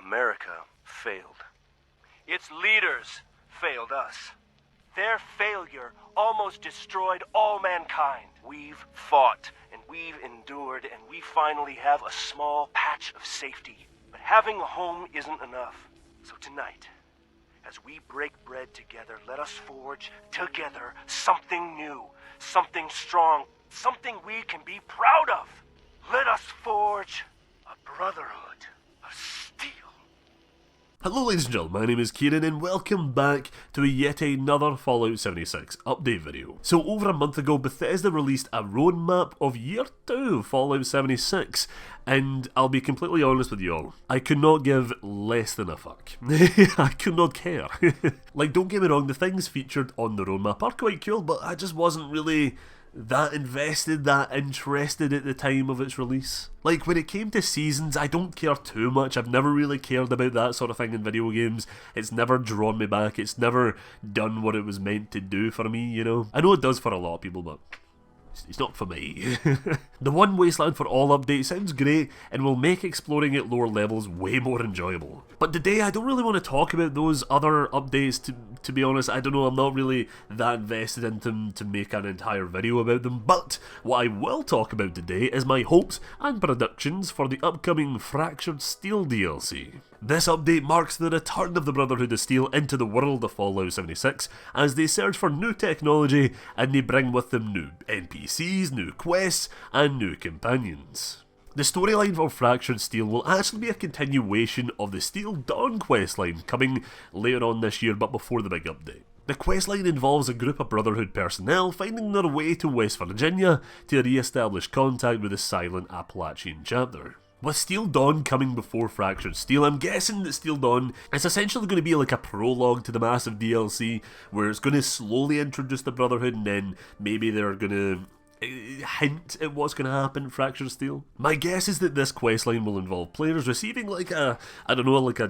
America failed. Its leaders failed us. Their failure almost destroyed all mankind. We've fought, and we've endured, and we finally have a small patch of safety. But having a home isn't enough. So tonight, as we break bread together, let us forge together something new, something strong, something we can be proud of. Let us forge a brotherhood of steel. Hello ladies and gentlemen, my name is Kieran and welcome back to yet another Fallout 76 update video. So over a month ago, Bethesda released a roadmap of Year 2 Fallout 76, and I'll be completely honest with you all, I could not give less than a fuck. I could not care. Like, don't get me wrong, the things featured on the roadmap are quite cool, but I just wasn't really that invested, that interested at the time of its release. Like, when it came to seasons, I don't care too much. I've never really cared about that sort of thing in video games. It's never drawn me back. It's never done what it was meant to do for me, you know? I know it does for a lot of people, but it's not for me. The One Wasteland for All update sounds great and will make exploring at lower levels way more enjoyable. But today I don't really want to talk about those other updates, to be honest. I don't know, I'm not really that invested in them to make an entire video about them. But what I will talk about today is my hopes and predictions for the upcoming Fractured Steel DLC. This update marks the return of the Brotherhood of Steel into the world of Fallout 76 as they search for new technology and they bring with them new NPCs, new quests and new companions. The storyline for Fractured Steel will actually be a continuation of the Steel Dawn questline coming later on this year but before the big update. The questline involves a group of Brotherhood personnel finding their way to West Virginia to re-establish contact with the silent Appalachian chapter. With Steel Dawn coming before Fractured Steel, I'm guessing that Steel Dawn is essentially going to be like a prologue to the massive DLC where it's going to slowly introduce the Brotherhood and then maybe they're going to hint at what's going to happen in Fractured Steel. My guess is that this questline will involve players receiving like a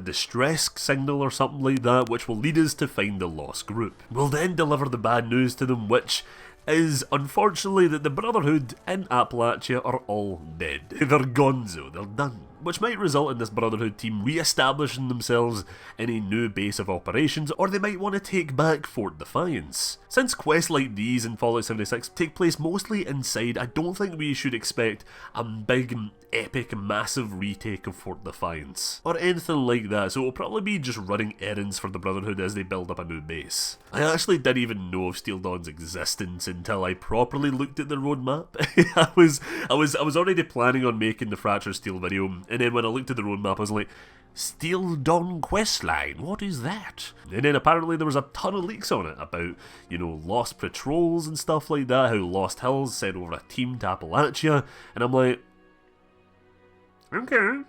distress signal or something like that, which will lead us to find the lost group. We'll then deliver the bad news to them, which is unfortunately that the Brotherhood in Appalachia are all dead. They're gonzo, they're done. Which might result in this Brotherhood team re-establishing themselves in a new base of operations, or they might want to take back Fort Defiance. Since quests like these in Fallout 76 take place mostly inside, I don't think we should expect a big, epic, massive retake of Fort Defiance, or anything like that, so it'll probably be just running errands for the Brotherhood as they build up a new base. I actually didn't even know of Steel Dawn's existence until I properly looked at the roadmap. I was already planning on making the Fractured Steel video, and then when I looked at the roadmap I was like, Steel Dawn questline, what is that? And then apparently there was a ton of leaks on it about, you know, lost patrols and stuff like that, how Lost Hills sent over a team to Appalachia, and I'm like, okay.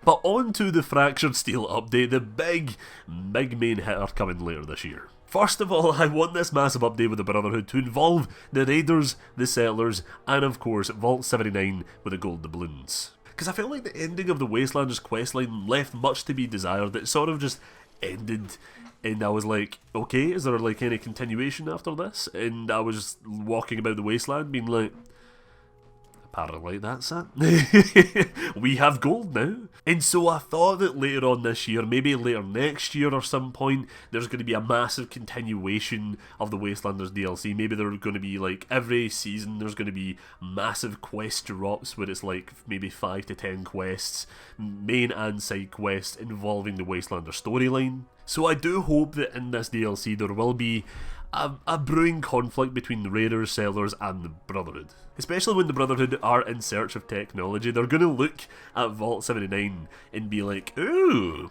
But on to the Fractured Steel update, the big main hitter coming later this year. First of all, I want this massive update with the Brotherhood to involve the Raiders, the Settlers, and of course Vault 79 with the gold doubloons. Because I feel like the ending of the Wastelanders questline left much to be desired. It sort of just ended, and I was like, okay, is there like any continuation after this? And I was just walking about the Wasteland being like, apparently that's it. We have gold now. And so I thought that later on this year, maybe later next year or some point, there's going to be a massive continuation of the Wastelanders DLC. Maybe they're going to be like, every season there's going to be massive quest drops where it's like maybe 5 to 10 quests, main and side quests involving the Wastelander storyline. So I do hope that in this DLC there will be a brewing conflict between the Raiders, Settlers and the Brotherhood. Especially when the Brotherhood are in search of technology, they're going to look at Vault 79 and be like, ooh,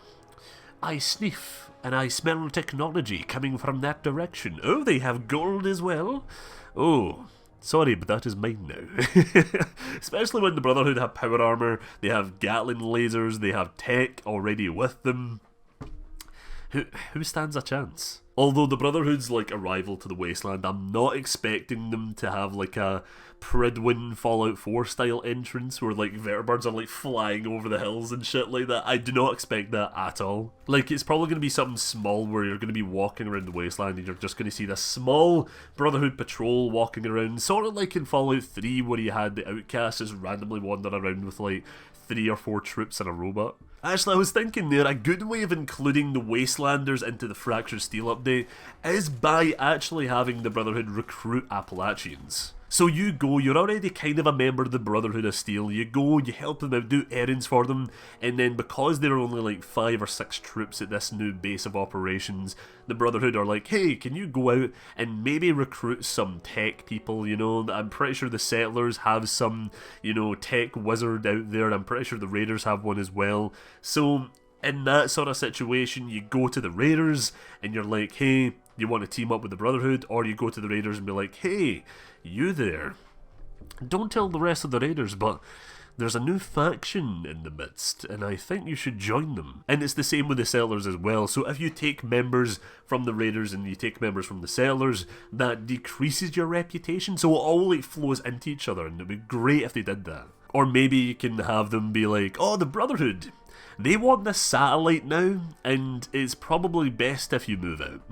I sniff and I smell technology coming from that direction. Oh, they have gold as well? Oh, sorry, but that is mine now. Especially when the Brotherhood have power armor, they have Gatling lasers, they have tech already with them. who stands a chance? Although the Brotherhood's like arrival to the Wasteland, I'm not expecting them to have like a Pridwin Fallout 4 style entrance where like vertibirds are like flying over the hills and shit like that. I do not expect that at all. Like, it's probably going to be something small where you're going to be walking around the Wasteland and you're just going to see this small Brotherhood patrol walking around, sort of like in Fallout 3 where you had the Outcasts just randomly wander around with like 3 or 4 troops and a robot. Actually, I was thinking there, a good way of including the Wastelanders into the Fractured Steel update is by actually having the Brotherhood recruit Appalachians. So you go, you're already kind of a member of the Brotherhood of Steel, you go, you help them out, do errands for them, and then because there are only like 5 or 6 troops at this new base of operations, the Brotherhood are like, hey, can you go out and maybe recruit some tech people, you know? I'm pretty sure the Settlers have some, you know, tech wizard out there, I'm pretty sure the Raiders have one as well. So in that sort of situation, you go to the Raiders and you're like, hey, you want to team up with the Brotherhood? Or you go to the Raiders and be like, hey, you there, don't tell the rest of the Raiders, but there's a new faction in the midst, and I think you should join them. And it's the same with the Settlers as well, so if you take members from the Raiders and you take members from the Settlers, that decreases your reputation, so it all like flows into each other, and it'd be great if they did that. Or maybe you can have them be like, oh, the Brotherhood, they want this satellite now, and it's probably best if you move out.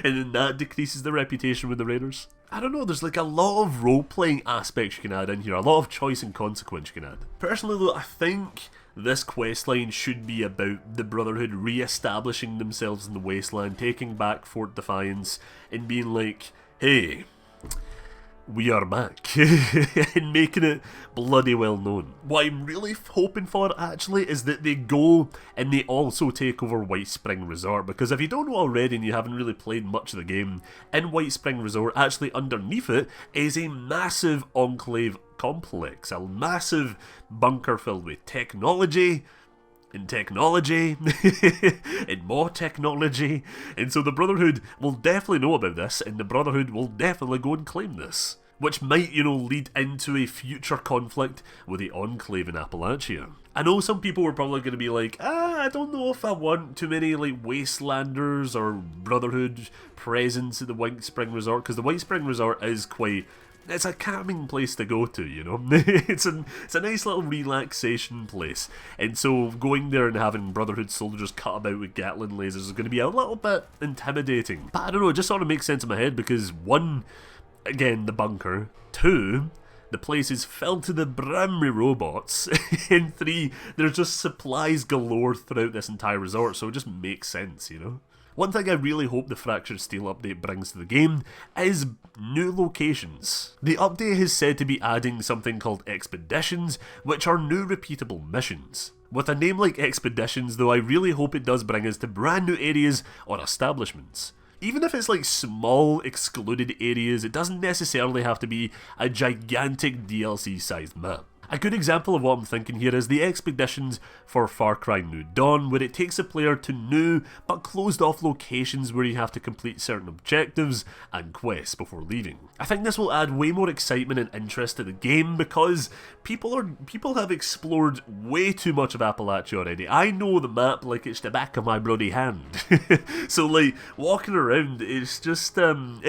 And then that decreases the reputation with the Raiders. I don't know, there's like a lot of role-playing aspects you can add in here, a lot of choice and consequence you can add. Personally though, I think this questline should be about the Brotherhood re-establishing themselves in the Wasteland, taking back Fort Defiance, and being like, hey, we are back, and making it bloody well known. What I'm really hoping for, actually, is that they go and they also take over White Spring Resort, because if you don't know already and you haven't really played much of the game, in White Spring Resort, actually underneath it, is a massive enclave complex, a massive bunker filled with technology, and technology, and more technology, and so the Brotherhood will definitely know about this, and the Brotherhood will definitely go and claim this. Which might, you know, lead into a future conflict with the Enclave in Appalachia. I know some people were probably going to be like, I don't know if I want too many like Wastelanders or Brotherhood presence at the White Spring Resort, because the White Spring Resort is quite... it's a calming place to go to, you know. It's a nice little relaxation place. And so going there and having Brotherhood soldiers cut about with Gatling lasers is going to be a little bit intimidating. But I don't know, it just sort of makes sense in my head because 1, again, the bunker. 2, the place is filled to the brim with robots. And 3, there's just supplies galore throughout this entire resort, so it just makes sense, you know. One thing I really hope the Fractured Steel update brings to the game is new locations. The update is said to be adding something called Expeditions, which are new repeatable missions. With a name like Expeditions though, I really hope it does bring us to brand new areas or establishments. Even if it's like small, excluded areas, it doesn't necessarily have to be a gigantic DLC-sized map. A good example of what I'm thinking here is the expeditions for Far Cry New Dawn, where it takes a player to new but closed off locations where you have to complete certain objectives and quests before leaving. I think this will add way more excitement and interest to the game because people have explored way too much of Appalachia already. I know the map like it's the back of my bloody hand. So like walking around, it's just don't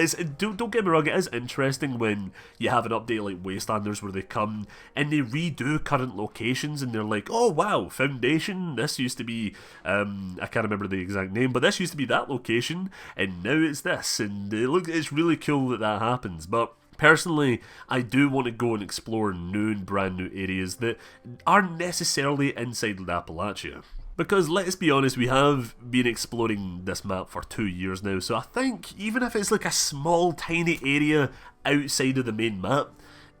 get me wrong, it is interesting when you have an update like Wastelanders where they come and they redo current locations and they're like, oh wow, Foundation, this used to be I can't remember the exact name, but this used to be that location and now it's this, and it's really cool that happens. But personally, I do want to go and explore new and brand new areas that aren't necessarily inside Appalachia. Because let's be honest, we have been exploring this map for 2 years now, so I think even if it's like a small tiny area outside of the main map,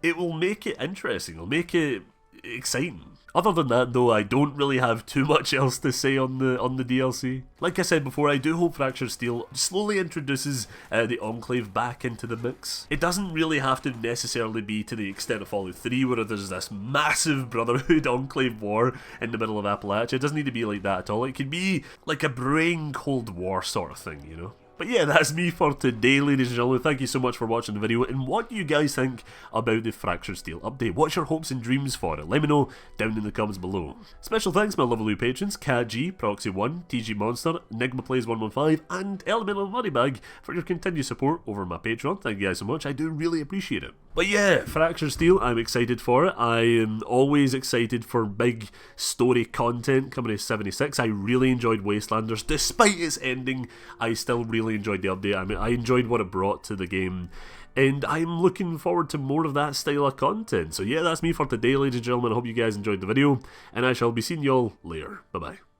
it will make it interesting, it'll make it exciting. Other than that though, I don't really have too much else to say on the DLC. Like I said before, I do hope Fractured Steel slowly introduces the Enclave back into the mix. It doesn't really have to necessarily be to the extent of Fallout 3 where there's this massive Brotherhood Enclave war in the middle of Appalachia. It doesn't need to be like that at all. It could be like a brewing Cold War sort of thing, you know? But yeah, that's me for today, ladies and gentlemen. Thank you so much for watching the video, and what do you guys think about the Fractured Steel update? What's your hopes and dreams for it? Let me know down in the comments below. Special thanks to my lovely patrons, Cat G, Proxy1, TG Monster, Nigma Plays 115, and Elemental Moneybag for your continued support over my Patreon. Thank you guys so much, I do really appreciate it. But yeah, Fractured Steel, I'm excited for it. I am always excited for big story content coming to 76. I really enjoyed Wastelanders. Despite its ending, I still really enjoyed the update. I mean, I enjoyed what it brought to the game, and I'm looking forward to more of that style of content. So yeah, that's me for today, ladies and gentlemen. I hope you guys enjoyed the video, and I shall be seeing y'all later. Bye bye.